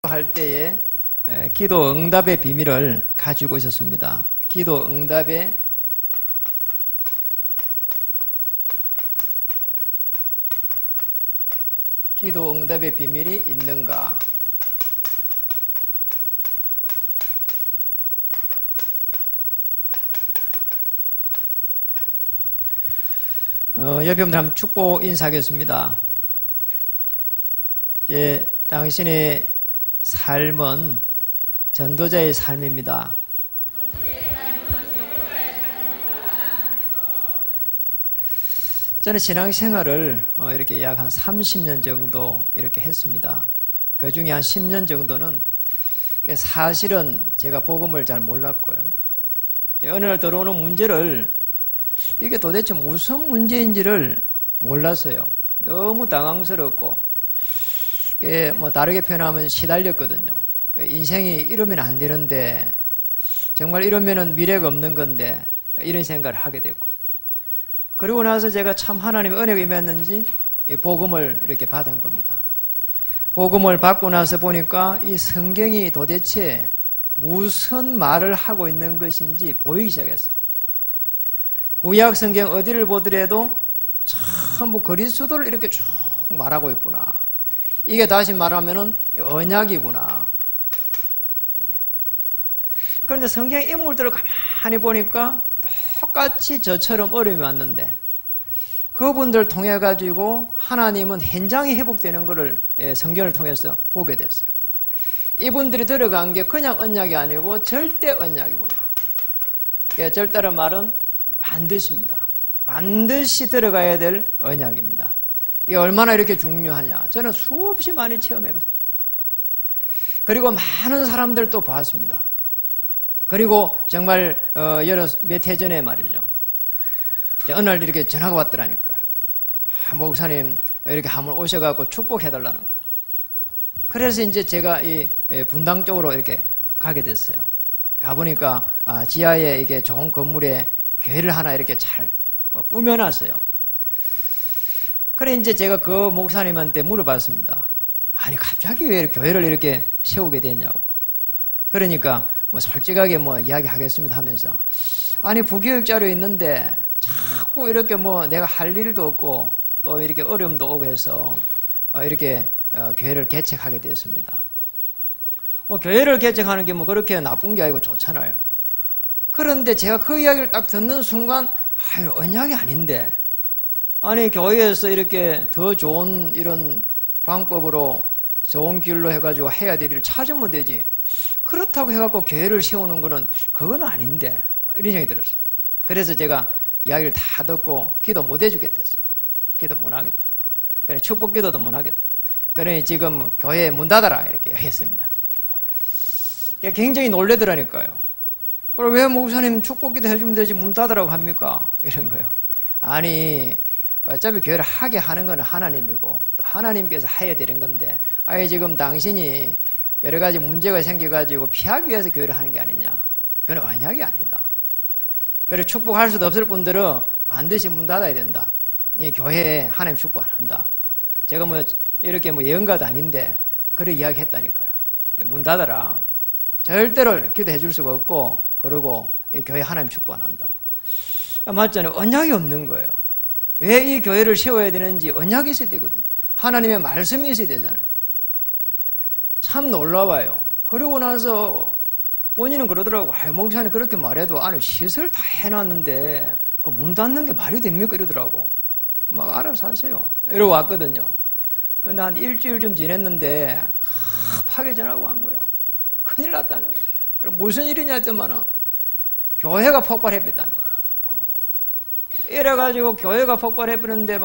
할 때에 기도 응답의 비밀을 가지고 있었습니다. 기도 응답의 비밀이 있는가? 옆에 분들 한번 축복 인사하겠습니다. 당신의 삶은 전도자의 삶입니다. 저는 신앙생활을 이렇게 약 한 30년 정도 이렇게 했습니다. 그 중에 한 10년 정도는 사실은 제가 복음을 잘 몰랐고요. 어느 날 들어오는 문제를 이게 도대체 무슨 문제인지를 몰랐어요. 너무 당황스럽고 다르게 표현하면 시달렸거든요. 인생이 이러면 안 되는데, 정말 이러면은 미래가 없는 건데, 이런 생각을 하게 됐고. 그리고 나서 제가 참 하나님의 은혜가 임했는지 이 복음을 이렇게 받은 겁니다. 복음을 받고 나서 보니까 이 성경이 도대체 무슨 말을 하고 있는 것인지 보이기 시작했어요. 구약 성경 어디를 보더라도 전부 그리스도를 이렇게 쭉 말하고 있구나. 이게 다시 말하면은 언약이구나. 그런데 성경 인물들을 가만히 보니까 똑같이 저처럼 어려움이 왔는데, 그분들 통해 가지고 하나님은 현장이 회복되는 것을 성경을 통해서 보게 됐어요. 이분들이 들어간 게 그냥 언약이 아니고 절대 언약이구나. 절대란 말은 반드시입니다. 반드시 들어가야 될 언약입니다. 이게 얼마나 이렇게 중요하냐, 저는 수없이 많이 체험해봤습니다. 그리고 많은 사람들도 봤습니다. 그리고 정말 몇 해 전에 말이죠, 어느 날 이렇게 전화가 왔더라니까요. 목사님 이렇게 한번 오셔갖고 축복해달라는 거예요. 그래서 이제 제가 이 분당 쪽으로 이렇게 가게 됐어요. 가보니까 지하에 이게 좋은 건물에 교회를 하나 이렇게 잘 꾸며놨어요. 그래 이제 제가 그 목사님한테 물어봤습니다. 아니 갑자기 왜 교회를 이렇게 세우게 됐냐고. 그러니까 솔직하게 이야기하겠습니다 하면서, 아니 부교육자로 있는데 자꾸 이렇게 내가 할 일도 없고 또 이렇게 어려움도 오고 해서 이렇게 교회를 개척하게 됐습니다. 교회를 개척하는 게 그렇게 나쁜 게 아니고 좋잖아요. 그런데 제가 그 이야기를 딱 듣는 순간, 언약이 아닌데, 아니 교회에서 이렇게 더 좋은 이런 방법으로 좋은 길로 해가지고 해야 될 일을 찾으면 되지, 그렇다고 해갖고 교회를 세우는 거는 그건 아닌데, 이런 생각이 들었어요. 그래서 제가 이야기를 다 듣고 기도 못 해주겠댔어요. 기도 못 하겠다. 그래 축복 기도도 못 하겠다. 그러니 지금 교회 문 닫아라 이렇게 했습니다. 굉장히 놀래더라니까요. 그럼 왜 목사님 축복 기도 해주면 되지 문 닫으라고 합니까? 이런 거예요. 아니 어차피 교회를 하게 하는 건 하나님이고 하나님께서 해야 되는 건데, 지금 당신이 여러 가지 문제가 생겨가지고 피하기 위해서 교회를 하는 게 아니냐. 그건 언약이 아니다. 그래 축복할 수도 없을 분들은 반드시 문 닫아야 된다. 이 교회에 하나님 축복 안 한다. 제가 이렇게 예언가도 아닌데 그래 이야기했다니까요. 문 닫아라. 절대로 기도해 줄 수가 없고, 그리고 이 교회 하나님 축복 안 한다. 맞잖아요. 언약이 없는 거예요. 왜 이 교회를 세워야 되는지 언약이 있어야 되거든요. 하나님의 말씀이 있어야 되잖아요. 참 놀라워요. 그러고 나서 본인은 그러더라고. 목사님 그렇게 말해도 아니 시설 다 해놨는데 그 문 닫는 게 말이 됩니까? 이러더라고. 알아서 하세요. 이러고 왔거든요. 근데 한 일주일쯤 지냈는데 급하게 전화가 온 거예요. 큰일 났다는 거예요. 그럼 무슨 일이냐 했더만은 교회가 폭발해버렸다는 거예요. 이래가지고 교회가 폭발해버렸는데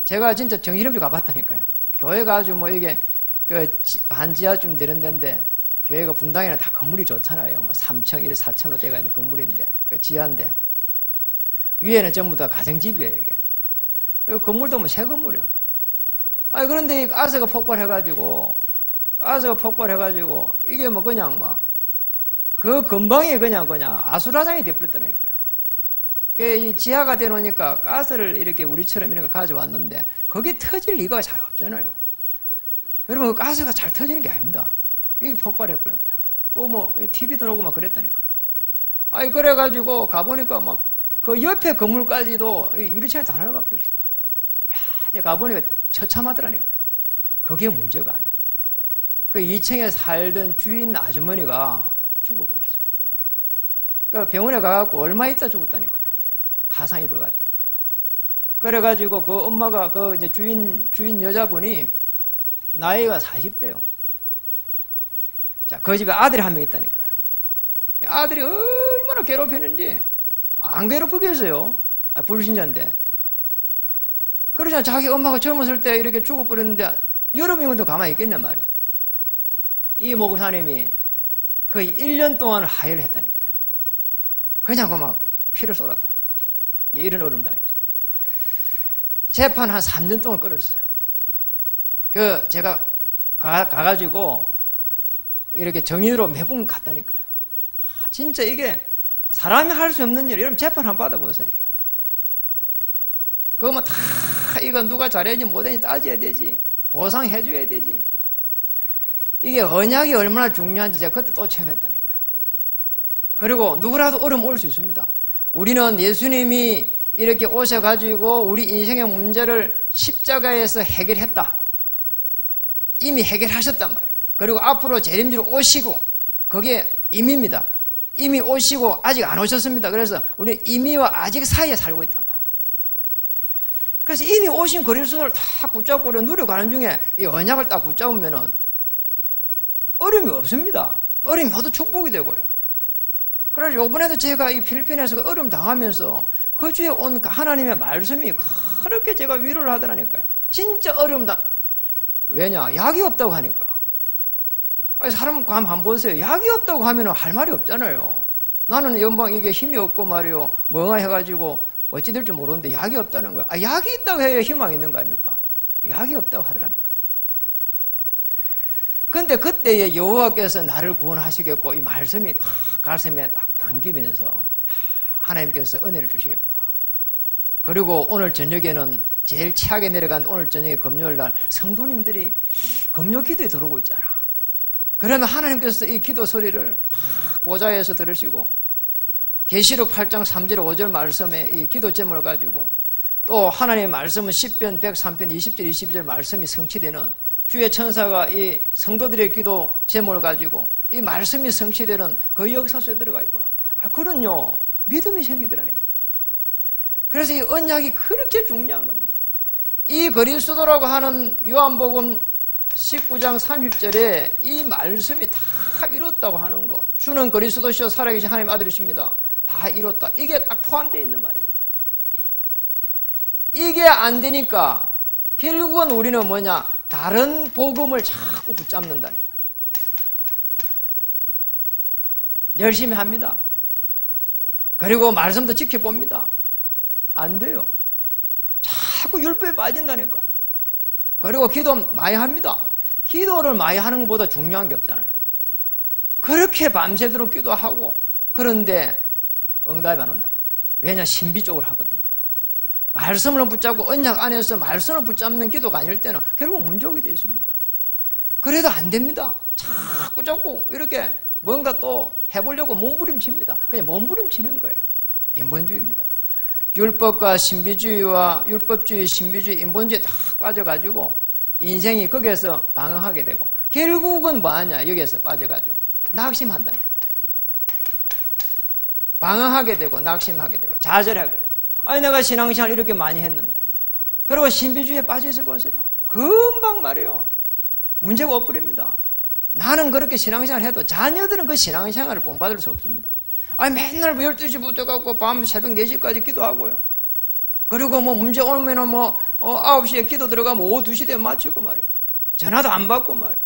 제가 진짜 정신없이 가봤다니까요. 교회가 아주 이게 반지하쯤 되는 데인데, 교회가 분당에는 다 건물이 좋잖아요. 3층, 4층으로 되어 있는 건물인데, 지하인데, 위에는 전부 다 가정집이에요, 이게. 건물도 새 건물이요. 그런데 이 가스가 폭발해가지고, 이게 그냥 그 근방에 그냥 아수라장이 되어버렸더라니까요. 이 지하가 되놓으니까 가스를 이렇게 우리처럼 이런 걸 가져왔는데, 거기에 터질 리가 잘 없잖아요. 여러분, 가스가 잘 터지는 게 아닙니다. 이게 폭발해버린 거야. TV도 나오고 막 그랬다니까. 아니, 그래가지고 가보니까 막 그 옆에 건물까지도 유리창이 다 날아가 버렸어. 야, 이제 가보니까 처참하더라니까요. 그게 문제가 아니에요. 그 2층에 살던 주인 아주머니가 죽어버렸어. 그 병원에 가갖고 얼마 있다 죽었다니까요. 화상 입어가지고. 그래가지고 그 엄마가 그 이제 주인 여자분이 나이가 40대요. 자, 그 집에 아들이 한 명 있다니까요. 아들이 얼마나 괴롭혔는지 안 괴롭히겠어요. 불신자인데. 그러잖아. 자기 엄마가 젊었을 때 이렇게 죽어버렸는데 여러분도 가만히 있겠냔 말이야. 이 목사님이 거의 1년 동안 하혈을 했다니까요. 그냥 막 피를 쏟았다니까요. 이런 어려움 당했어요. 재판 한 3년 동안 끌었어요. 제가 가가지고 이렇게 정인으로 매번 갔다니까요. 진짜 이게 사람이 할 수 없는 일, 여러분 재판 한번 받아보세요. 그거 뭐 다 이거 누가 잘했는지 못했는지 따져야 되지. 보상해줘야 되지. 이게 언약이 얼마나 중요한지 제가 그때 또 체험했다니까요. 그리고 누구라도 어려움 올 수 있습니다. 우리는 예수님이 이렇게 오셔가지고 우리 인생의 문제를 십자가에서 해결했다. 이미 해결하셨단 말이에요. 그리고 앞으로 재림주로 오시고, 그게 임입니다. 이미 오시고 아직 안 오셨습니다. 그래서 우리는 이미와 아직 사이에 살고 있단 말이에요. 그래서 이미 오신 그리스도를 딱 붙잡고 누려가는 중에 이 언약을 딱 붙잡으면은 어려움이 없습니다. 어려움이 모두 축복이 되고요. 그래서 이번에도 제가 이 필리핀에서 어려움 당하면서 그 주에 온 하나님의 말씀이 그렇게 제가 위로를 하더라니까요. 진짜 어려움다. 왜냐? 약이 없다고 하니까. 아니, 사람 감 한번 보세요. 약이 없다고 하면 할 말이 없잖아요. 나는 연방 이게 힘이 없고 말이요, 멍해가지고 어찌 될지 모르는데 약이 없다는 거야. 아, 약이 있다고 해야 희망이 있는 거 아닙니까? 약이 없다고 하더라니까요. 근데 그때에 여호와께서 나를 구원하시겠고 이 말씀이 가슴에 딱 당기면서 하나님께서 은혜를 주시겠구나. 그리고 오늘 저녁에는 제일 최악에 내려간 오늘 저녁에 금요일 날 성도님들이 금요 기도에 들어오고 있잖아. 그러면 하나님께서 이 기도 소리를 막 보좌에서 들으시고 계시록 8장 3절 5절 말씀에 이 기도 제목을 가지고 또 하나님의 말씀은 10편 103편 20절 22절 말씀이 성취되는 주의 천사가 이 성도들의 기도 제목을 가지고 이 말씀이 성취되는 그 역사 속에 들어가 있구나. 그런요 믿음이 생기더라니까요. 그래서 이 언약이 그렇게 중요한 겁니다. 이 그리스도라고 하는 요한복음 19장 30절에 이 말씀이 다 이뤘다고 하는 거, 주는 그리스도시요 살아계신 하나님 아들이십니다. 다 이뤘다. 이게 딱 포함되어 있는 말이거든. 이게 안 되니까 결국은 우리는 뭐냐, 다른 복음을 자꾸 붙잡는다. 열심히 합니다. 그리고 말씀도 지켜봅니다. 안 돼요. 자꾸 율법에 빠진다니까. 그리고 기도 많이 합니다. 기도를 많이 하는 것보다 중요한 게 없잖아요. 그렇게 밤새도록 기도하고, 그런데 응답이 안 온다니까요. 왜냐, 신비적으로 하거든요. 말씀을 붙잡고 언약 안에서 말씀을 붙잡는 기도가 아닐 때는 결국 문제 오게 되어 있습니다. 그래도 안 됩니다. 자꾸 이렇게 뭔가 또 해보려고 몸부림칩니다. 그냥 몸부림치는 거예요. 인본주의입니다. 율법과 신비주의와 율법주의, 신비주의, 인본주의에 딱 빠져가지고 인생이 거기에서 방황하게 되고 결국은 뭐하냐, 여기에서 빠져가지고 낙심한다니까. 방황하게 되고 낙심하게 되고 좌절하게 되고. 아니 내가 신앙생활 이렇게 많이 했는데, 그리고 신비주의에 빠져있어 보세요. 금방 말이에요 문제가 없버립니다. 나는 그렇게 신앙생활 해도 자녀들은 그 신앙생활을 본받을 수 없습니다. 아니 맨날 12시부터 갖고 밤 새벽 4시까지 기도하고요. 그리고 뭐 문제 오면은 9시에 기도 들어가면 오후 2시 되면 마치고 말이에요. 전화도 안 받고 말이에요.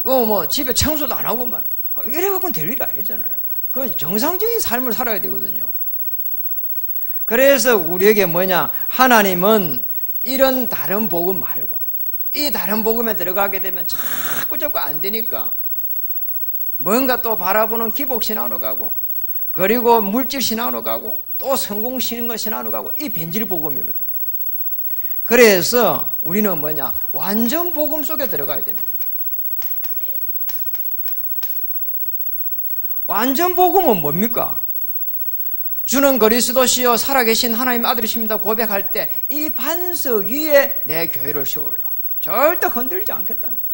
뭐 집에 청소도 안 하고 말이에요. 이래갖고는 될 일이 아니잖아요. 그 정상적인 삶을 살아야 되거든요. 그래서 우리에게 뭐냐, 하나님은 이런 다른 복음 말고 이 다른 복음에 들어가게 되면 자꾸 안 되니까 뭔가 또 바라보는 기복신앙으로 가고, 그리고 물질신앙으로 가고, 또 성공신앙으로 가고, 이 변질 복음이거든요. 그래서 우리는 뭐냐, 완전 복음 속에 들어가야 됩니다. 완전 복음은 뭡니까? 주는 그리스도시요 살아계신 하나님 아들이십니다 고백할 때 이 반석 위에 내 교회를 세우리라. 절대 건들지 않겠다는 거예요.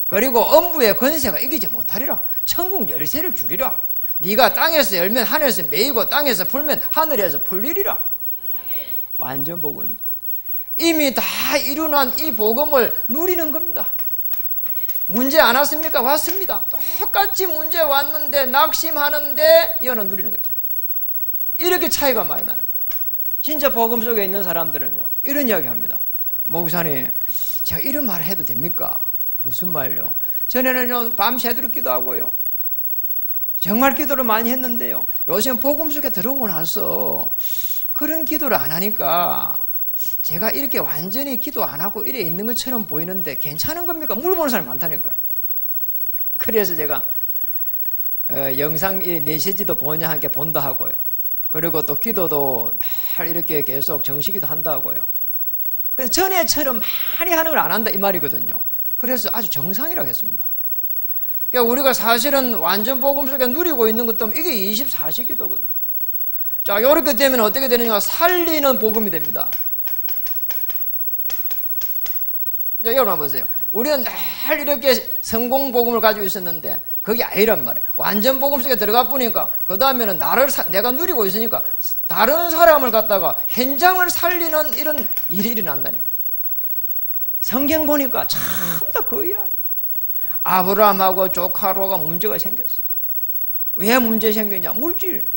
그리고 엄부의 권세가 이기지 못하리라. 천국 열쇠를 주리라. 네가 땅에서 열면 하늘에서 매이고 땅에서 풀면 하늘에서 풀리리라. 완전 복음입니다. 이미 다 이루난 이 복음을 누리는 겁니다. 문제 안 왔습니까? 왔습니다. 똑같이 문제 왔는데 낙심하는데 이거는 누리는 거잖아요. 이렇게 차이가 많이 나는 거예요. 진짜 복음 속에 있는 사람들은요 이런 이야기 합니다. 목사님, 제가 이런 말 해도 됩니까? 무슨 말요? 전에는 밤새도록 기도하고요, 정말 기도를 많이 했는데요, 요즘 복음 속에 들어오고 나서 그런 기도를 안 하니까 제가 이렇게 완전히 기도 안 하고 이래 있는 것처럼 보이는데 괜찮은 겁니까? 물어보는 사람이 많다니까요. 그래서 제가 영상 메시지도 보냐 함께 본다 하고요, 그리고 또 기도도 늘 이렇게 계속 정식기도 한다고요. 그래서 전에처럼 많이 하는 걸 안 한다 이 말이거든요. 그래서 아주 정상이라고 했습니다. 그러니까 우리가 사실은 완전 복음 속에 누리고 있는 것도 이게 24시 기도거든요. 자, 이렇게 되면 어떻게 되느냐? 살리는 복음이 됩니다. 자, 여러분 한번 보세요. 우리는 늘 이렇게 성공 복음을 가지고 있었는데 그게 아니란 말이에요. 완전 복음 속에 들어가 보니까 그 다음에는 내가 누리고 있으니까 다른 사람을 갖다가 현장을 살리는 이런 일이 일어난다니까. 성경 보니까 참 다 그 이야기예요. 아브라함하고 조카로가 문제가 생겼어. 왜 문제 생겼냐? 물질.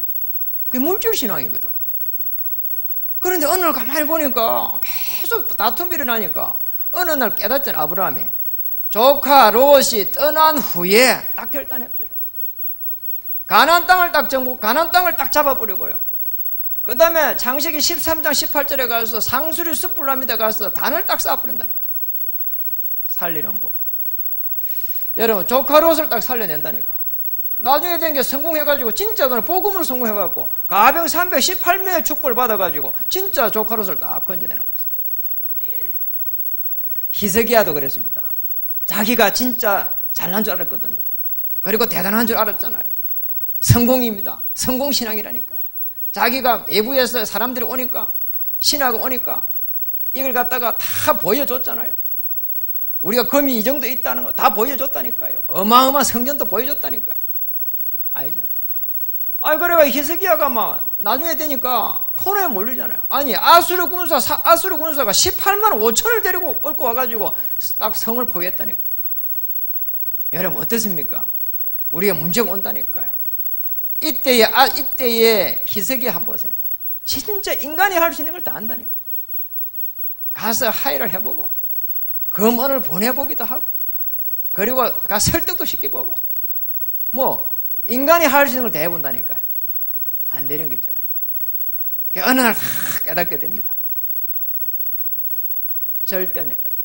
그게 물질 신앙이거든. 그런데 어느 날 가만히 보니까 계속 다툼이 일어나니까 어느 날 깨닫잖아. 아브라함이 조카 롯이 떠난 후에 딱 결단해버리잖아. 가나안 땅을 딱 잡아버리고요. 그 다음에 창세기 13장 18절에 가서 상수리 숯불나무에 가서 단을 딱 쌓아버린다니까. 살리는 법. 여러분, 조카 롯을 딱 살려낸다니까. 나중에 된 게 성공해가지고 진짜 그는 복음으로 성공해갖고 가병 318명의 축복을 받아가지고 진짜 조카 롯을 딱 건져내는 거였어요. 히스기야도 그랬습니다. 자기가 진짜 잘난 줄 알았거든요. 그리고 대단한 줄 알았잖아요. 성공입니다. 성공신앙이라니까요. 자기가 외부에서 사람들이 오니까, 신하가 오니까 이걸 갖다가 다 보여줬잖아요. 우리가 금이 이 정도 있다는 거 다 보여줬다니까요. 어마어마한 성전도 보여줬다니까요. 아니잖아요. 그래가 히스기야가 막 나중에 되니까 코너에 몰리잖아요. 아니, 아수르 군사가 18만 5천을 데리고 끌고 와가지고 딱 성을 포위했다니까요. 여러분 어떻습니까? 우리가 문제가 온다니까요. 이때에 히스기야 한번 보세요. 진짜 인간이 할 수 있는 걸 다 한다니까요. 가서 하의를 해보고 검언을 보내보기도 하고, 그리고 가서 설득도 시켜보고, 인간이 할 수 있는 걸 다 해본다니까요. 안 되는 거 있잖아요. 어느 날 다 깨닫게 됩니다. 절대 안 깨닫습니다.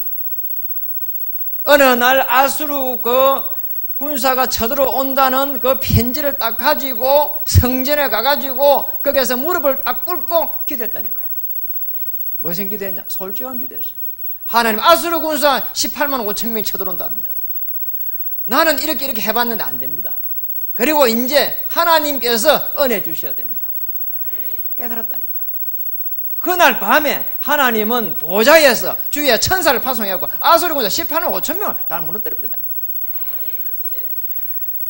어느 날 아수르 그 군사가 쳐들어온다는 그 편지를 딱 가지고 성전에 가가지고 거기에서 무릎을 딱 꿇고 기도했다니까요. 무슨 기도했냐? 솔직한 기도했어요. 하나님, 아수르 군사 18만 5천 명이 쳐들어온다 합니다. 나는 이렇게 해봤는데 안 됩니다. 그리고 이제 하나님께서 은혜 주셔야 됩니다. 깨달았다니까요. 그날 밤에 하나님은 보좌에서 주위에 천사를 파송해갖고 아수르 군사 18만 5천 명을 다 무너뜨려 버렸다니까요.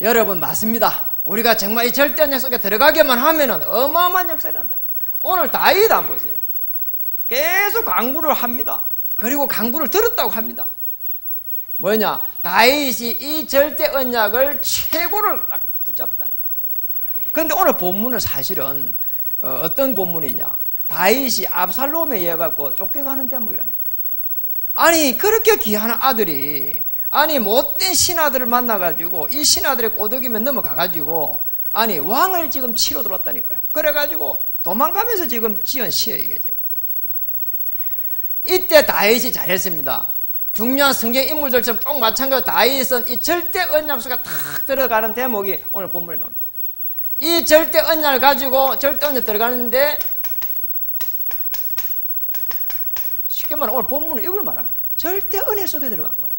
여러분 맞습니다. 우리가 정말 이 절대한 역사 속에 들어가기만 하면은 어마어마한 역사가 난다. 오늘 다윗 안 보세요. 계속 강구를 합니다. 그리고 강구를 들었다고 합니다. 뭐냐? 다윗이 이 절대 언약을 최고를 딱 붙잡다니. 그런데 오늘 본문은 사실은 어떤 본문이냐? 다윗이 압살롬에 의해 갖고 쫓겨가는 대목이라니까. 아니 그렇게 귀한 아들이 못된 신하들을 만나가지고 이 신하들의 꼬드기면 넘어가가지고 왕을 지금 치러 들었다니까요. 그래가지고 도망가면서 지금 지은 시예요 이게 지금. 이때 다윗이 잘했습니다. 중요한 성경 인물들처럼 꼭 마찬가지로 다윗은 이 절대 언약 속에 탁 들어가는 대목이 오늘 본문에 나옵니다. 이 절대 언약을 가지고 절대 언약 들어가는데 쉽게 말하면 오늘 본문은 이걸 말합니다. 절대 은혜 속에 들어간 거예요.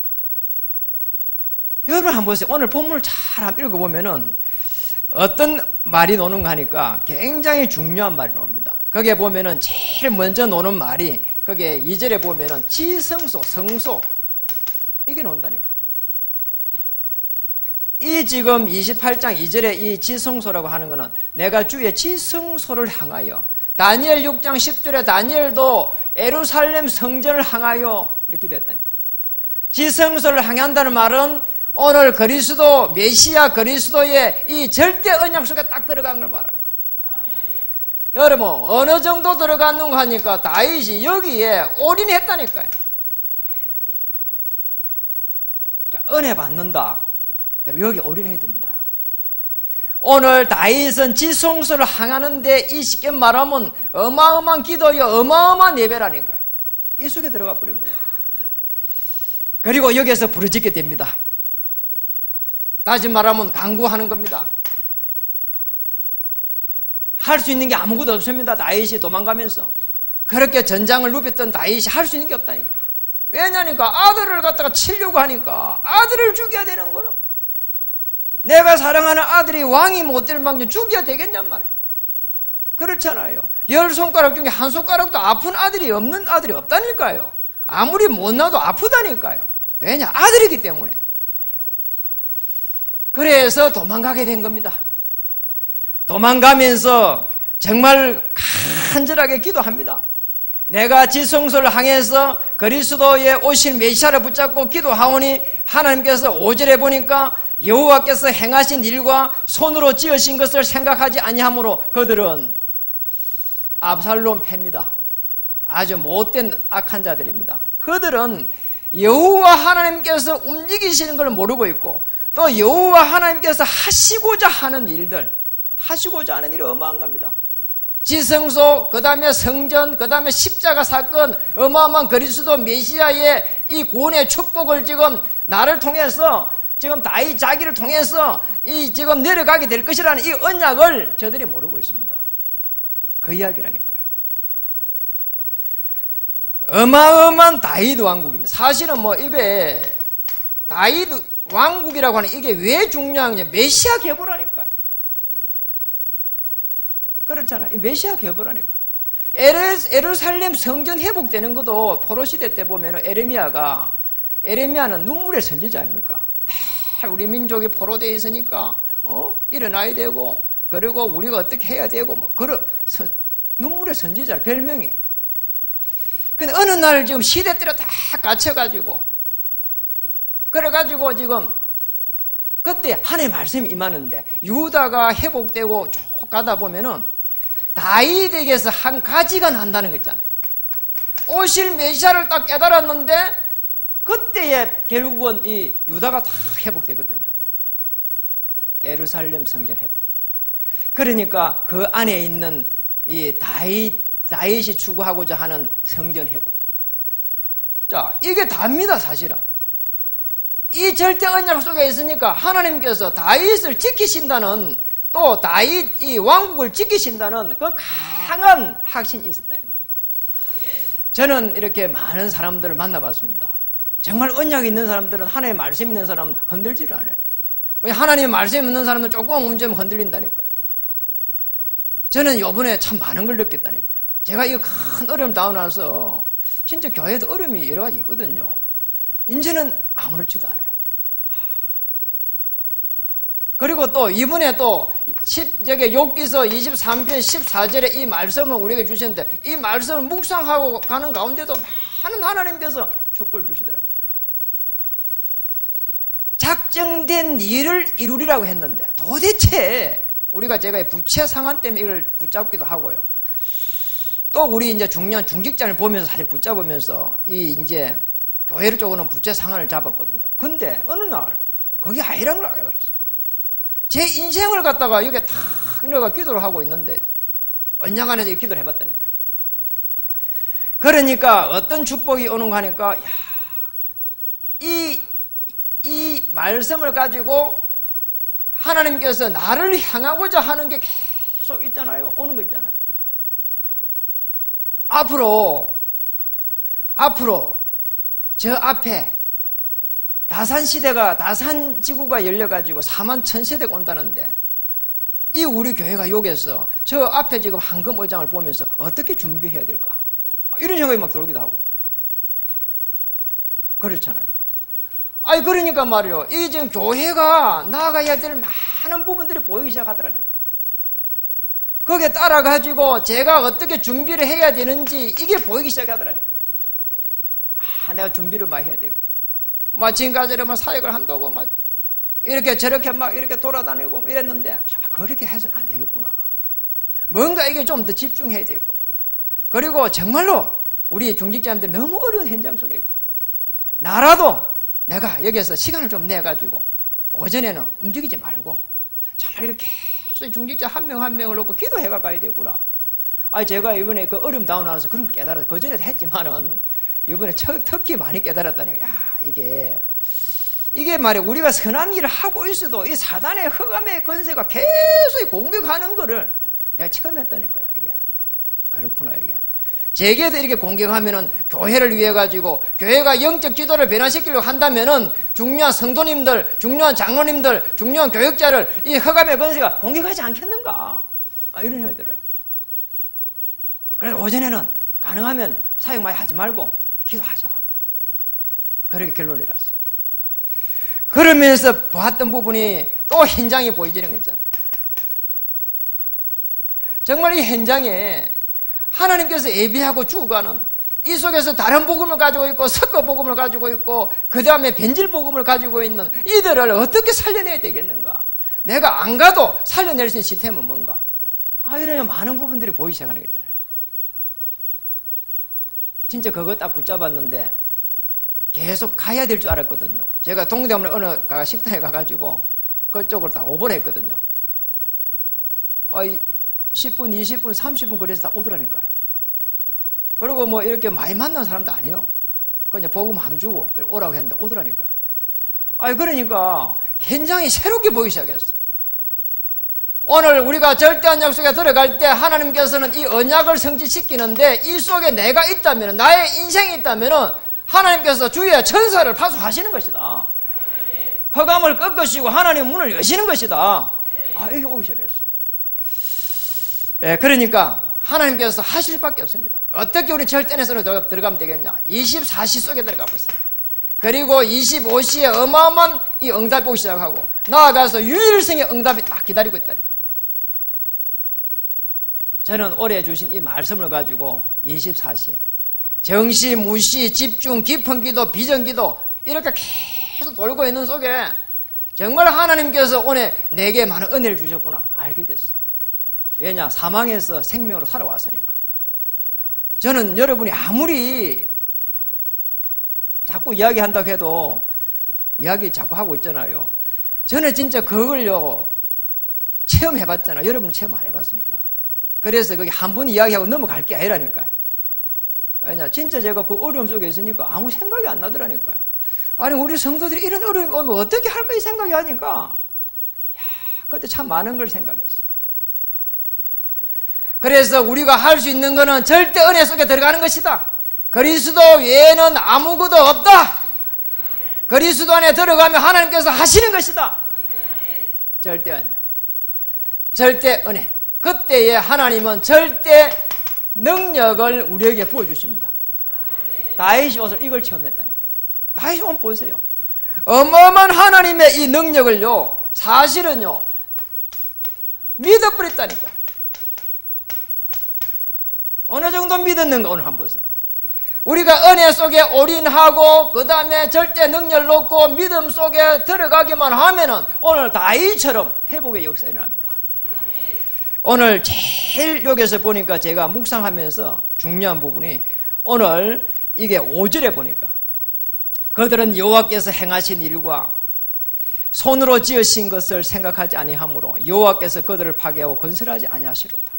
여러분 한번 보세요. 오늘 본문을 잘 한번 읽어보면은 어떤 말이 노는가 하니까 굉장히 중요한 말이 나옵니다. 거기에 보면은 제일 먼저 노는 말이 거기에 2절에 보면은 지성소, 성소 이게 나온다니까요. 이 지금 28장 2절에 이 지성소라고 하는 것은 내가 주의 지성소를 향하여, 다니엘 6장 10절에 다니엘도 예루살렘 성전을 향하여 이렇게 됐다니까. 지성소를 향한다는 말은 오늘 그리스도 메시아 그리스도의 이 절대 언약 속에 딱 들어간 걸 말하는 거예요. 여러분 어느 정도 들어갔는가 하니까 다윗이 여기에 올인했다니까요. 자, 은혜 받는다. 여러분 여기 올인해야 됩니다. 오늘 다윗은 지성소를 향하는데 이 쉽게 말하면 어마어마한 기도요, 어마어마한 예배라니까요. 이 속에 들어가 버린 거예요. 그리고 여기에서 부르짖게 됩니다. 다시 말하면 간구하는 겁니다. 할 수 있는 게 아무것도 없습니다. 다윗이 도망가면서 그렇게 전장을 누볐던 다윗이 할 수 있는 게 없다니까. 왜냐니까 아들을 갖다가 치려고 하니까 아들을 죽여야 되는 거예요. 내가 사랑하는 아들이 왕이 못 될 망정 죽여야 되겠냔 말이에요. 그렇잖아요. 10손가락 중에 한 손가락도 아픈 아들이 없는 아들이 없다니까요. 아무리 못 나도 아프다니까요. 왜냐? 아들이기 때문에. 그래서 도망가게 된 겁니다. 도망가면서 정말 간절하게 기도합니다. 내가 지성소를 향해서 그리스도의 오실 메시아를 붙잡고 기도하오니 하나님께서 5절에 보니까 여호와께서 행하신 일과 손으로 지으신 것을 생각하지 아니하므로 그들은 압살롬 패입니다. 아주 못된 악한 자들입니다. 그들은 여호와 하나님께서 움직이시는 걸 모르고 있고 또 여호와 하나님께서 하시고자 하는 일들, 하시고자 하는 일이 어마어마한 겁니다. 지성소, 그 다음에 성전, 그 다음에 십자가 사건, 어마어마한 그리스도 메시아의 이 구원의 축복을 지금 나를 통해서 지금 다윗 자기를 통해서 이 지금 내려가게 될 것이라는 이 언약을 저들이 모르고 있습니다. 그 이야기라니까요. 어마어마한 다윗 왕국입니다. 사실은 뭐 이게 다윗 왕국이라고 하는 이게 왜 중요한지 메시아 계보라니까요. 그렇잖아요. 이 메시아 계보라니까. 예루살렘 성전 회복되는 것도 포로 시대 때 보면 에레미야는 눈물의 선지자 아닙니까? 우리 민족이 포로되어 있으니까 일어나야 되고 그리고 우리가 어떻게 해야 되고 뭐 그런 눈물의 선지자 별명이. 근데 어느 날 지금 시대대로 다 갇혀가지고 그래가지고 지금 그때 하나님의 말씀이 임하는데 유다가 회복되고 쭉 가다 보면은 다윗에게서 한 가지가 난다는 거 있잖아요. 오실 메시아를 딱 깨달았는데 그때에 결국은 이 유다가 다 회복되거든요. 예루살렘 성전 회복. 그러니까 그 안에 있는 이 다윗이 추구하고자 하는 성전 회복. 자, 이게 답니다, 사실은. 이 절대 언약 속에 있으니까 하나님께서 다윗을 지키신다는 또 다윗 이 왕국을 지키신다는 그 강한 확신이 있었다 이 말이에요. 저는 이렇게 많은 사람들을 만나봤습니다. 정말 언약이 있는 사람들은 하나님의 말씀 있는 사람은 흔들지를 않아요. 하나님의 말씀 있는 사람은 조금만 문제면 흔들린다니까요. 저는 이번에 참 많은 걸 느꼈다니까요. 제가 이 큰 어려움 다운와서 진짜 교회도 어려움이 여러 가지 있거든요. 이제는 아무렇지도 않아요. 그리고 또 이번에 또 욥기서 23편 14절에 이 말씀을 우리에게 주셨는데 이 말씀을 묵상하고 가는 가운데도 많은 하나님께서 축복을 주시더라고요. 작정된 일을 이루리라고 했는데 도대체 우리가 제가 부채 상한 때문에 이걸 붙잡기도 하고요. 또 우리 이제 중요한 중직자를 보면서 사실 붙잡으면서 이 이제 교회를 쪽으로는 부채 상한을 잡았거든요. 근데 어느 날 그게 아니라는 걸 알게 들었어요. 제 인생을 갖다가 이게 탁 내가 기도를 하고 있는데요. 언약 안에서 이 기도를 해봤다니까요. 그러니까 어떤 축복이 오는가 하니까 이 말씀을 가지고 하나님께서 나를 향하고자 하는 게 계속 있잖아요. 오는 거 있잖아요. 앞으로 저 앞에 다산 지구가 열려가지고 4만 1000세대가 온다는데 이 우리 교회가 여기서 저 앞에 지금 황금 의장을 보면서 어떻게 준비해야 될까? 이런 생각이 막 들기도 하고. 그렇잖아요. 아니, 그러니까 말이요. 이 지금 교회가 나아가야 될 많은 부분들이 보이기 시작하더라는 거예요. 거기에 따라가지고 제가 어떻게 준비를 해야 되는지 이게 보이기 시작하더라는 거예요. 아, 내가 준비를 많이 해야 되고. 막 지금까지는 막 사역을 한다고 막 이렇게 저렇게 막 이렇게 돌아다니고 뭐 이랬는데, 아, 그렇게 해서는 안 되겠구나. 뭔가 이게 좀 더 집중해야 되겠구나. 그리고 정말로 우리 중직자님들이 너무 어려운 현장 속에 있구나. 나라도 내가 여기서 시간을 좀 내가지고 오전에는 움직이지 말고 정말 이렇게 계속 중직자 한 명 한 명을 놓고 기도해가 가야 되구나. 아, 제가 이번에 그 어려움 다운하면서 그런 걸 깨달아서 그전에도 했지만은 이번에 특히 많이 깨달았다는 거야. 이게 말이야, 우리가 선한 일을 하고 있어도 이 사단의 흑암의 권세가 계속 공격하는 거를 내가 처음 했다는 거야. 이게 그렇구나. 이게 제게도 이렇게 공격하면은 교회를 위해 가지고 교회가 영적 지도를 변화시키려고 한다면은 중요한 성도님들, 중요한 장로님들, 중요한 교역자를 이 흑암의 권세가 공격하지 않겠는가? 아, 이런 생각이 들어요. 그래서 오전에는 가능하면 사역 많이 하지 말고 기도하자. 그렇게 결론을 내렸어요. 그러면서 봤던 부분이 또 현장이 보여지는 거 있잖아요. 정말 이 현장에 하나님께서 예비하고 주가는 이 속에서 다른 복음을 가지고 있고 섞어 복음을 가지고 있고 그 다음에 변질 복음을 가지고 있는 이들을 어떻게 살려내야 되겠는가? 내가 안 가도 살려낼 수 있는 시스템은 뭔가? 아, 이런 많은 부분들이 보이기 시작하는 거 있잖아요. 진짜 그거 딱 붙잡았는데 계속 가야 될 줄 알았거든요. 제가 동대문에 어느 식당에 가가지고 그쪽으로 다 오버를 했거든요. 10분, 20분, 30분 거리에서 다 오더라니까요. 그리고 뭐 이렇게 많이 만난 사람도 아니에요. 그냥 복음 함 주고 오라고 했는데 오더라니까요. 아니, 그러니까 현장이 새롭게 보이기 시작했어. 오늘 우리가 절대한 약속에 들어갈 때 하나님께서는 이 언약을 성취시키는데 이 속에 내가 있다면, 나의 인생이 있다면 하나님께서 주의 천사를 파수하시는 것이다. 흑암을 꺾으시고 하나님 문을 여시는 것이다. 아, 이게 오기 시작했어요. 예, 그러니까 하나님께서 하실 밖에 없습니다. 어떻게 우리 절대에서 들어가면 되겠냐? 24시 속에 들어가 보세요. 그리고 25시에 어마어마한 이 응답이 오기 시작하고 나아가서 유일성의 응답이 딱 기다리고 있다니까요. 저는 올해 주신 이 말씀을 가지고 24시 정시, 무시, 집중, 깊은 기도, 비전 기도 이렇게 계속 돌고 있는 속에 정말 하나님께서 오늘 내게 많은 은혜를 주셨구나 알게 됐어요. 왜냐? 사망에서 생명으로 살아왔으니까. 저는 여러분이 아무리 자꾸 이야기한다고 해도 이야기 자꾸 하고 있잖아요. 저는 진짜 그걸요 체험해봤잖아요. 여러분은 체험 안 해봤습니다. 그래서 거기 한 번 이야기하고 넘어갈 게 아니라니까요. 왜냐? 진짜 제가 그 어려움 속에 있으니까 아무 생각이 안 나더라니까요. 아니, 우리 성도들이 이런 어려움이 오면 어떻게 할까 이 생각이 하니까 그때 참 많은 걸 생각했어요. 그래서 우리가 할 수 있는 것은 절대 은혜 속에 들어가는 것이다. 그리스도 외에는 아무것도 없다. 그리스도 안에 들어가면 하나님께서 하시는 것이다. 절대 은혜. 절대 은혜. 그때에 하나님은 절대 능력을 우리에게 부어주십니다. 다윗이 와서 이걸 체험했다니까요. 다윗이 한번 보세요. 어마어마한 하나님의 이 능력을요 사실은요 믿어버렸다니까요. 어느 정도 믿었는가 오늘 한번 보세요. 우리가 은혜 속에 올인하고 그 다음에 절대 능력을 놓고 믿음 속에 들어가기만 하면은 오늘 다윗처럼 회복의 역사가 일어납니다. 오늘 제일 여기서 보니까 제가 묵상하면서 중요한 부분이 오늘 이게 5절에 보니까 그들은 여호와께서 행하신 일과 손으로 지으신 것을 생각하지 아니하므로 여호와께서 그들을 파괴하고 건설하지 아니하시로다.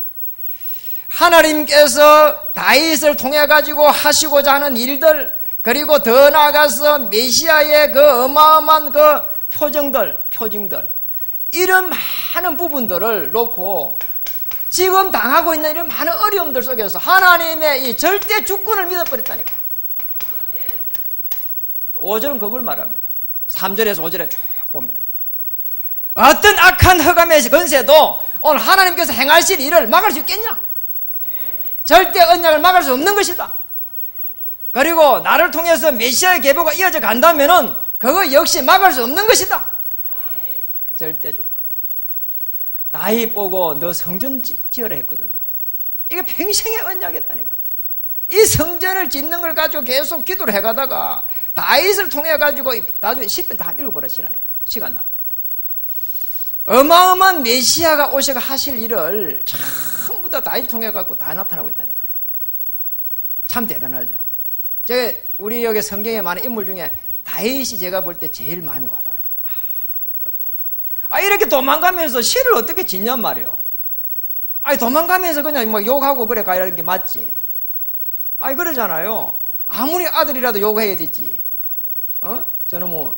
하나님께서 다윗을 통해 가지고 하시고자 하는 일들, 그리고 더 나아가서 메시아의 그 어마어마한 그 표징들 이런 많은 부분들을 놓고 지금 당하고 있는 이런 많은 어려움들 속에서 하나님의 이 절대 주권을 믿어버렸다니까. 5절은 그걸 말합니다. 3절에서 5절에 쭉 보면 어떤 악한 흑암의 건세도 오늘 하나님께서 행하실 일을 막을 수 있겠냐? 절대 언약을 막을 수 없는 것이다. 그리고 나를 통해서 메시아의 계보가 이어져 간다면은 그거 역시 막을 수 없는 것이다. 절대 조건. 다윗 보고 너 성전 지으라 했거든요. 이게 평생의 언약이었다니까요. 이 성전을 짓는 걸 가지고 계속 기도를 해가다가 다윗을 통해 가지고 나중에 시편 다 읽어보라시라는 거예요. 시간 나면. 어마어마한 메시아가 오셔가 하실 일을 전부 다 다윗 통해 갖고 다 나타나고 있다니까요. 참 대단하죠. 제가 우리 여기 성경에 많은 인물 중에 다윗이 제가 볼 때 제일 마음이 와닿아요. 이렇게 도망가면서 시를 어떻게 짓냔 말이에요. 도망가면서 그냥 막 욕하고 그래 가야 하는 게 맞지. 그러잖아요. 아무리 아들이라도 욕해야 되지. 저는 뭐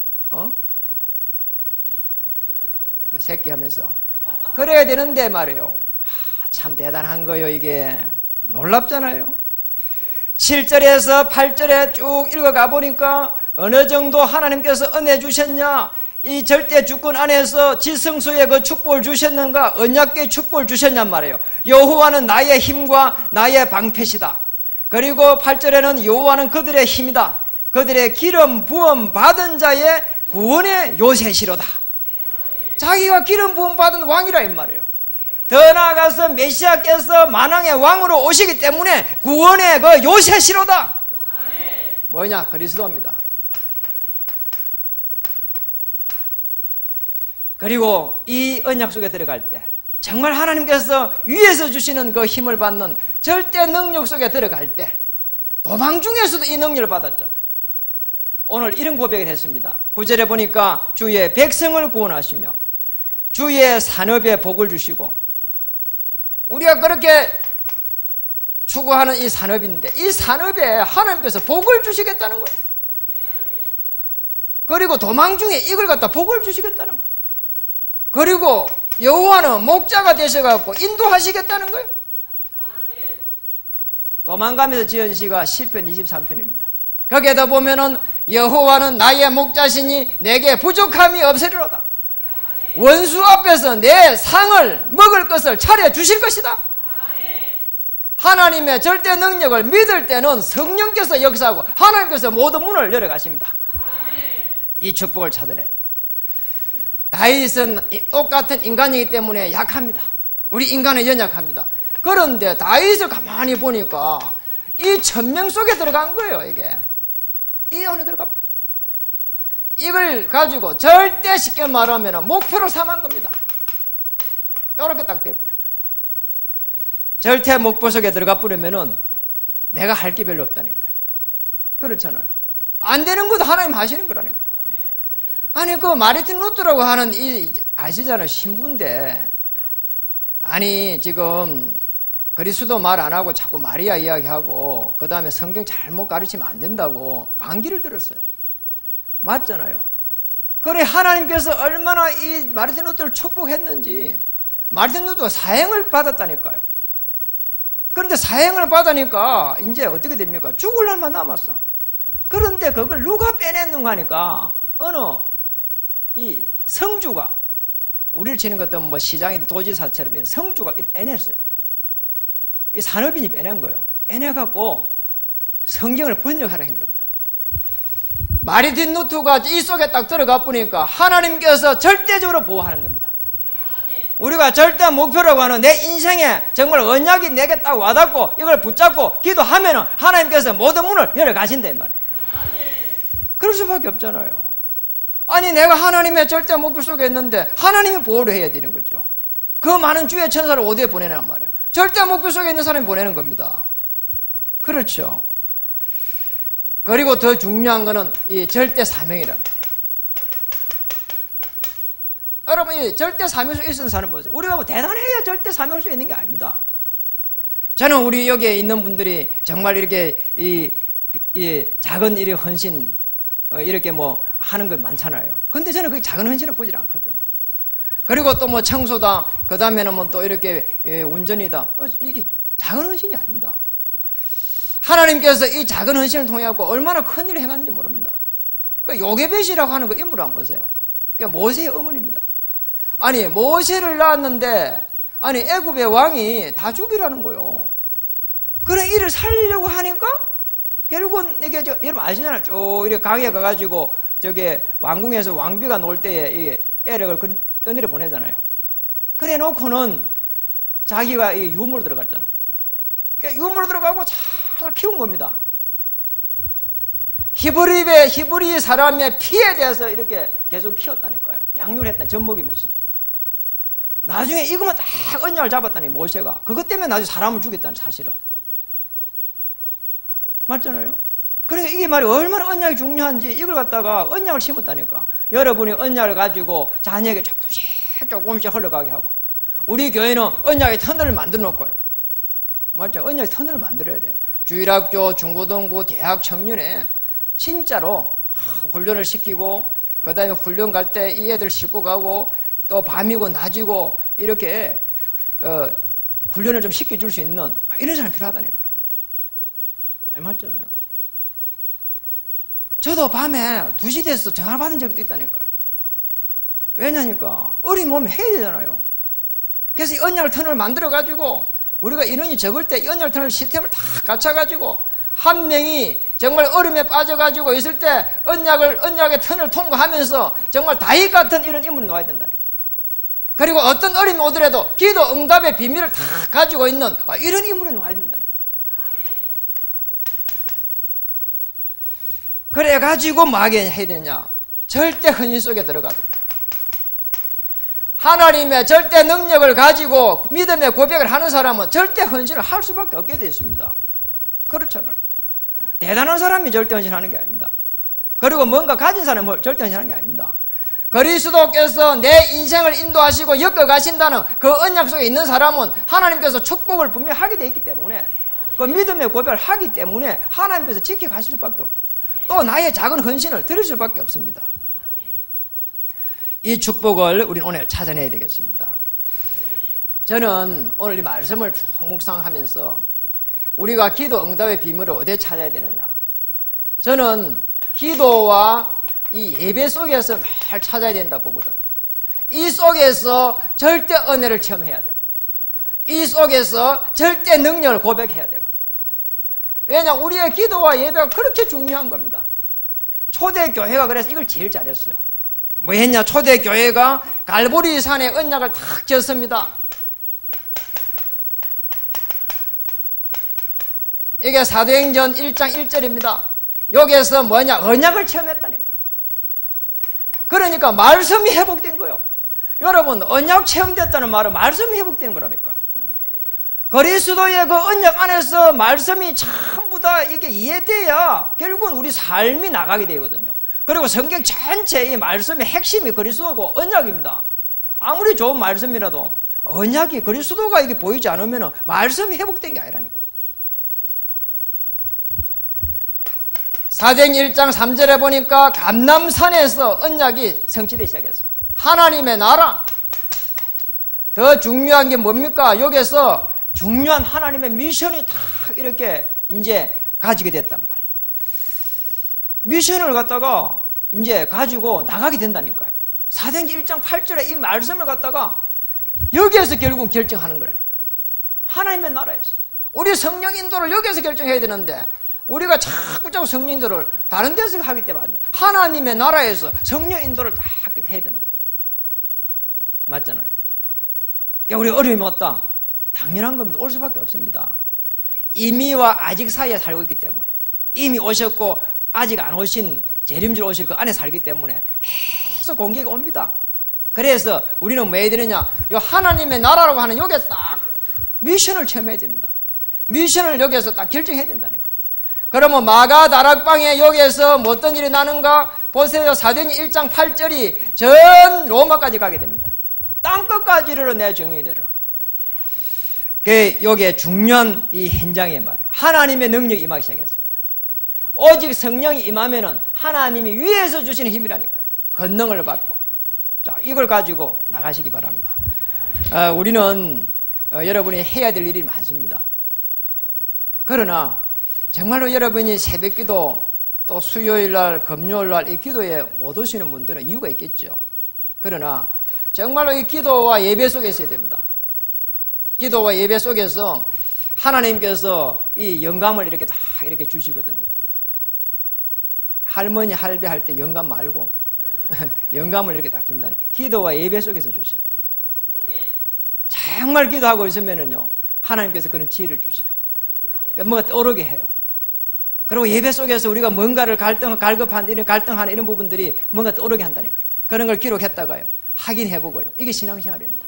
새끼 하면서 그래야 되는데 말이에요. 참 대단한 거예요. 이게 놀랍잖아요. 7절에서 8절에 쭉 읽어가 보니까 어느 정도 하나님께서 은혜 주셨냐, 이 절대 주권 안에서 지성소에 그 축복을 주셨는가, 언약궤 축복을 주셨냔 말이에요. 여호와는 나의 힘과 나의 방패시다. 그리고 8절에는 여호와는 그들의 힘이다. 그들의 기름 부음 받은 자의 구원의 요새시로다. 자기가 기름 부음 받은 왕이라 이 말이에요. 더 나아가서 메시아께서 만왕의 왕으로 오시기 때문에 구원의 그 요새시로다. 뭐냐? 그리스도입니다. 그리고 이 언약 속에 들어갈 때 정말 하나님께서 위에서 주시는 그 힘을 받는 절대 능력 속에 들어갈 때 도망 중에서도 이 능력을 받았잖아요. 오늘 이런 고백을 했습니다. 9절에 보니까 주의 백성을 구원하시며 주의 산업에 복을 주시고, 우리가 그렇게 추구하는 이 산업인데 이 산업에 하나님께서 복을 주시겠다는 거예요. 그리고 도망 중에 이걸 갖다 복을 주시겠다는 거예요. 그리고 여호와는 목자가 되셔갖고 인도하시겠다는 거예요. 도망가면서 지은 시가 시편 23편입니다. 거기에다 보면은 여호와는 나의 목자시니 내게 부족함이 없으리로다. 원수 앞에서 내 상을 먹을 것을 차려 주실 것이다. 하나님의 절대 능력을 믿을 때는 성령께서 역사하고 하나님께서 모든 문을 열어가십니다. 이 축복을 찾아내야 돼요. 다윗은 똑같은 인간이기 때문에 약합니다. 우리 인간은 연약합니다. 그런데 다윗을 가만히 보니까 이 천명 속에 들어간 거예요. 이게 이 안에 들어가 버려요. 이걸 가지고 절대 쉽게 말하면 목표로 삼은 겁니다. 이렇게 딱 돼버려요. 절대 목표 속에 들어가 버리면은 내가 할 게 별로 없다니까요. 그렇잖아요. 안 되는 것도 하나님 하시는 거라니까요. 아니 그 마르틴 루터라고 하는 이 아시잖아요. 신부인데, 아니 지금 그리스도 말 안 하고 자꾸 마리아 이야기하고 그 다음에 성경 잘못 가르치면 안 된다고 반기를 들었어요. 맞잖아요. 그래 하나님께서 얼마나 이 마르틴 루터를 축복했는지. 마르틴 루터가 사형을 받았다니까요. 그런데 사형을 받으니까 이제 어떻게 됩니까? 죽을 날만 남았어. 그런데 그걸 누가 빼냈는가 하니까 어느 이 성주가, 우리를 치는 것도 뭐 시장이나 도지사처럼 이런 성주가 빼냈어요. 이 산업인이 빼낸 거예요. 빼내갖고 성경을 번역하라 한 겁니다. 마르틴 루터가 이 속에 딱 들어가 보니까 하나님께서 절대적으로 보호하는 겁니다. 우리가 절대 목표라고 하는 내 인생에 정말 언약이 내게 딱 와닿고 이걸 붙잡고 기도하면은 하나님께서 모든 문을 열어 가신다 이 말이에요. 그럴 수밖에 없잖아요. 아니 내가 하나님의 절대 목표 속에 있는데 하나님이 보호를 해야 되는 거죠. 그 많은 주의 천사를 어디에 보내란 말이에요? 절대 목표 속에 있는 사람이 보내는 겁니다. 그렇죠. 그리고 더 중요한 거는 이 절대 사명이랍니다. 여러분 이 절대 사명 속에 있는 사람 보세요. 우리가 뭐 대단해야 절대 사명 속에 있는 게 아닙니다. 저는 우리 여기에 있는 분들이 정말 이렇게 이 작은 일의 헌신 이렇게 뭐 하는 거 많잖아요. 근데 저는 그 작은 헌신을 보질 않거든요. 그리고 또 뭐 청소다, 그 다음에는 뭐 또 이렇게 운전이다. 이게 작은 헌신이 아닙니다. 하나님께서 이 작은 헌신을 통해 갖고 얼마나 큰 일을 행하는지 모릅니다. 그 요게벳이라고 하는 그 인물을 한번 보세요. 그게 모세의 어머니입니다. 아니 모세를 낳았는데 아니 애굽의 왕이 다 죽이라는 거요. 그런 일을 살리려고 하니까 결국은 이게 여러분 아시잖아요. 쭉 이렇게 강에 가가지고 저게 왕궁에서 왕비가 놀 때에 이 에렉을 떠내려 보내잖아요. 그래 놓고는 자기가 이 유모로 들어갔잖아요. 그러니까 유모로 들어가고 잘 키운 겁니다. 히브리 사람의 피에 대해서 이렇게 계속 키웠다니까요. 양육을 했다, 젖먹이면서. 나중에 이것만 딱 언약을 잡았다니, 모세가. 그것 때문에 나중에 사람을 죽였다는 사실은. 맞잖아요? 그러니까 이게 말이 얼마나 언약이 중요한지 이걸 갖다가 언약을 심었다니까. 여러분이 언약을 가지고 자녀에게 조금씩 흘러가게 하고. 우리 교회는 언약의 터널을 만들어 놓고요. 맞죠? 언약의 터널을 만들어야 돼요. 주일학교, 중고등부, 대학 청년에 진짜로 훈련을 시키고, 그 다음에 훈련 갈 때 이 애들 싣고 가고, 또 밤이고 낮이고 이렇게 훈련을 좀 시켜줄 수 있는 이런 사람이 필요하다니까요. 맞잖아요. 저도 밤에 2시 돼서 전화를 받은 적도 있다니까요. 왜냐니까 어린 몸에 해야 되잖아요. 그래서 이 언약을 터널을 만들어가지고 우리가 인원이 적을 때 이 언약을 터널 시스템을 다 갖춰가지고 한 명이 정말 얼음에 빠져가지고 있을 때 언약의 터널을 통과하면서 정말 다윗 같은 이런 인물이 나와야 된다니까요. 그리고 어떤 어려움이 오더라도 기도 응답의 비밀을 다 가지고 있는 이런 인물이 나와야 된다니까요. 그래가지고 뭐하게 해야 되냐? 절대 헌신 속에 들어가도록. 하나님의 절대 능력을 가지고 믿음의 고백을 하는 사람은 절대 헌신을 할 수밖에 없게 되어 있습니다. 그렇잖아요. 대단한 사람이 절대 헌신하는 게 아닙니다. 그리고 뭔가 가진 사람은 절대 헌신하는 게 아닙니다. 그리스도께서 내 인생을 인도하시고 엮어 가신다는 그 언약 속에 있는 사람은 하나님께서 축복을 분명히 하게 되어 있기 때문에 그 믿음의 고백을 하기 때문에 하나님께서 지켜가실 수밖에 없고 또 나의 작은 헌신을 드릴 수밖에 없습니다. 이 축복을 우리는 오늘 찾아내야 되겠습니다. 저는 오늘 이 말씀을 쭉 묵상하면서 우리가 기도 응답의 비밀을 어디에 찾아야 되느냐? 저는 기도와 이 예배 속에서 늘 찾아야 된다 보거든. 이 속에서 절대 은혜를 체험해야 돼요. 이 속에서 절대 능력을 고백해야 되고. 왜냐, 우리의 기도와 예배가 그렇게 중요한 겁니다. 초대교회가 그래서 이걸 제일 잘했어요. 뭐 했냐? 초대교회가 갈보리 산에 언약을 탁 지었습니다. 이게 사도행전 1장 1절입니다. 여기에서 뭐냐? 언약을 체험했다니까요. 그러니까 말씀이 회복된 거예요. 여러분, 언약 체험됐다는 말은 말씀이 회복된 거라니까. 그리스도의 그 언약 안에서 말씀이 전부 다 이게 이해돼야 결국은 우리 삶이 나가게 되거든요. 그리고 성경 전체의 말씀의 핵심이 그리스도고 언약입니다. 아무리 좋은 말씀이라도 언약이 그리스도가 이게 보이지 않으면 말씀이 회복된 게 아니라니까. 사도행전 1장 3절에 보니까 감람산에서 언약이 성취되기 시작했습니다. 하나님의 나라. 더 중요한 게 뭡니까? 여기서 중요한 하나님의 미션이 다 이렇게 이제 가지게 됐단 말이에요. 미션을 갖다가 이제 가지고 나가게 된다니까요. 사도행전 1장 8절에 이 말씀을 갖다가 여기에서 결국 결정하는 거라니까. 하나님의 나라에서. 우리 성령 인도를 여기에서 결정해야 되는데 우리가 자꾸 성령 인도를 다른 데서 하기 때문에 안 돼요. 하나님의 나라에서 성령 인도를 다 해야 된다. 맞잖아요. 우리 어려움이 왔다. 당연한 겁니다. 올 수밖에 없습니다. 이미와 아직 사이에 살고 있기 때문에 이미 오셨고 아직 안 오신 재림줄 오실 그 안에 살기 때문에 계속 공격이 옵니다. 그래서 우리는 뭐 해야 되느냐? 이 하나님의 나라라고 하는 여기에 딱 미션을 체험해야 됩니다. 미션을 여기에서 딱 결정해야 된다니까. 그러면 마가 다락방에 여기에서 뭐 어떤 일이 나는가? 보세요. 사도행전 1장 8절이 전 로마까지 가게 됩니다. 땅끝까지 이르러 내 정의에 이르러. 여기에 중요한 이 현장에 말이에요. 하나님의 능력이 임하기 시작했습니다. 오직 성령이 임하면은 하나님이 위에서 주시는 힘이라니까요. 권능을 받고. 자, 이걸 가지고 나가시기 바랍니다. 우리는 여러분이 해야 될 일이 많습니다. 그러나 정말로 여러분이 새벽 기도 또 수요일 날, 금요일 날 이 기도에 못 오시는 분들은 이유가 있겠죠. 그러나 정말로 이 기도와 예배 속에 있어야 됩니다. 기도와 예배 속에서 하나님께서 이 영감을 이렇게 다 이렇게 주시거든요. 할머니 할배 할 때 영감 말고 영감을 이렇게 딱 준다니. 기도와 예배 속에서 주셔요. 정말 기도하고 있으면은요, 하나님께서 그런 지혜를 주셔요. 그러니까 뭐가 떠오르게 해요. 그리고 예배 속에서 우리가 뭔가를 갈급한 이런 갈등하는 이런 부분들이 뭔가 떠오르게 한다니까요. 그런 걸 기록했다가요, 확인해보고요. 이게 신앙생활입니다.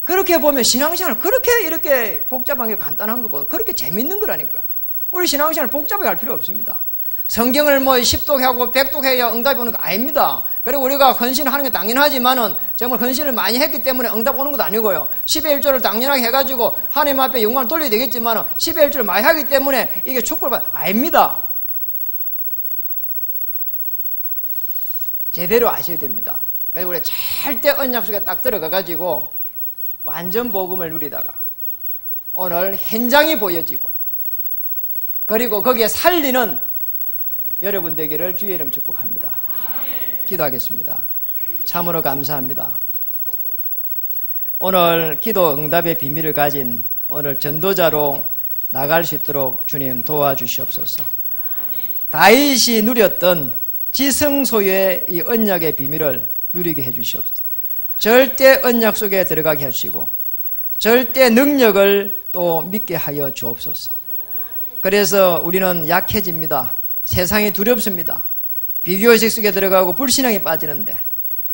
그렇게 보면 신앙생활 그렇게 이렇게 복잡한 게 간단한 거고 그렇게 재밌는 거라니까요. 우리 신앙생활 복잡하게 할 필요 없습니다. 성경을 뭐 10독하고 100독해야 응답이 오는 거 아닙니다. 그리고 우리가 헌신하는 게 당연하지만은 정말 헌신을 많이 했기 때문에 응답 오는 것도 아니고요. 10의 1조를 당연하게 해가지고 하나님 앞에 영광을 돌려야 되겠지만은 10의 1조를 많이 하기 때문에 이게 촉구를 아닙니다. 제대로 아셔야 됩니다. 그래서 우리 절대 언약 속에 딱 들어가가지고 완전 복음을 누리다가 오늘 현장이 보여지고 그리고 거기에 살리는 여러분 되기를 주의 이름 축복합니다. 기도하겠습니다. 참으로 감사합니다. 오늘 기도 응답의 비밀을 가진 오늘 전도자로 나갈 수 있도록 주님 도와주시옵소서. 다윗이 누렸던 지성소유의 이 언약의 비밀을 누리게 해주시옵소서. 절대 언약 속에 들어가게 해주시고 절대 능력을 또 믿게 하여 주옵소서. 그래서 우리는 약해집니다. 세상이 두렵습니다. 비교의식 속에 들어가고 불신앙에 빠지는데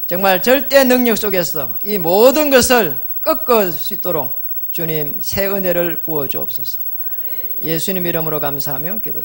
정말 절대 능력 속에서 이 모든 것을 꺾을 수 있도록 주님 새 은혜를 부어 주옵소서. 예수님 이름으로 감사하며 기도